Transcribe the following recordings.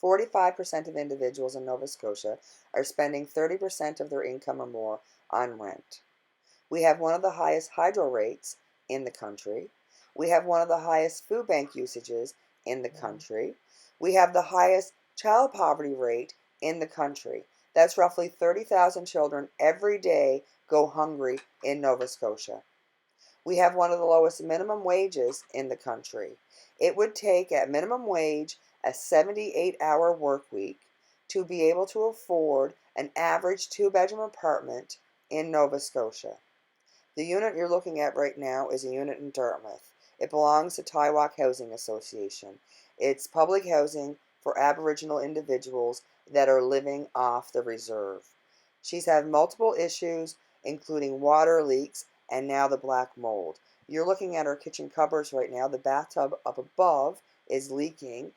45% of individuals in Nova Scotia are spending 30% of their income or more on rent. We have one of the highest hydro rates in the country. We have one of the highest food bank usages in the country. We have the highest child poverty rate in the country. That's roughly 30,000 children every day go hungry in Nova Scotia. We have one of the lowest minimum wages in the country. It would take, at minimum wage, a 78-hour work week to be able to afford an average two-bedroom apartment in Nova Scotia. The unit you're looking at right now is a unit in Dartmouth. It belongs to Tawaak Housing Association. It's public housing for Aboriginal individuals that are living off the reserve. She's had multiple issues, including water leaks and now the black mold. You're looking at her kitchen cupboards right now. The bathtub up above is leaking.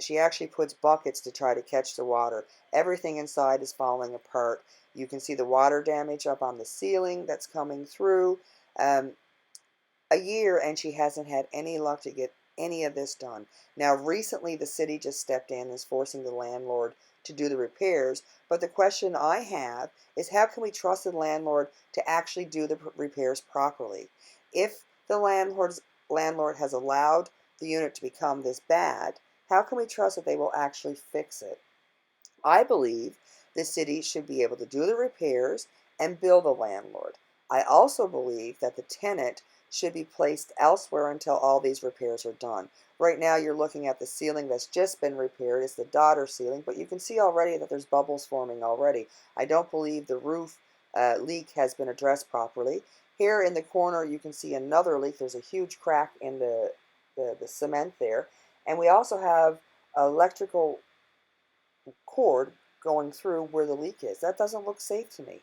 She actually puts buckets to try to catch the water. Everything inside is falling apart. You can see the water damage up on the ceiling that's coming through. A year and she hasn't had any luck to get any of this done. Now recently the city just stepped in and is forcing the landlord to do the repairs, but the question I have is how can we trust the landlord to actually do the repairs properly? If the landlord has allowed the unit to become this bad, how can we trust that they will actually fix it? I believe the city should be able to do the repairs and bill the landlord. I also believe that the tenant should be placed elsewhere until all these repairs are done. Right now you're looking at the ceiling that's just been repaired. It's the daughter ceiling, but you can see already that there's bubbles forming already. I don't believe the roof leak has been addressed properly. Here in the corner you can see another leak. There's a huge crack in the cement there. And we also have electrical cord going through where the leak is. That doesn't look safe to me.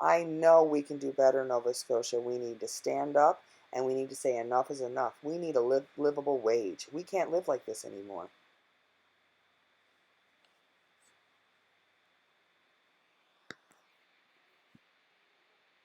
I know we can do better in Nova Scotia. We need to stand up and we need to say enough is enough. We need a livable wage. We can't live like this anymore.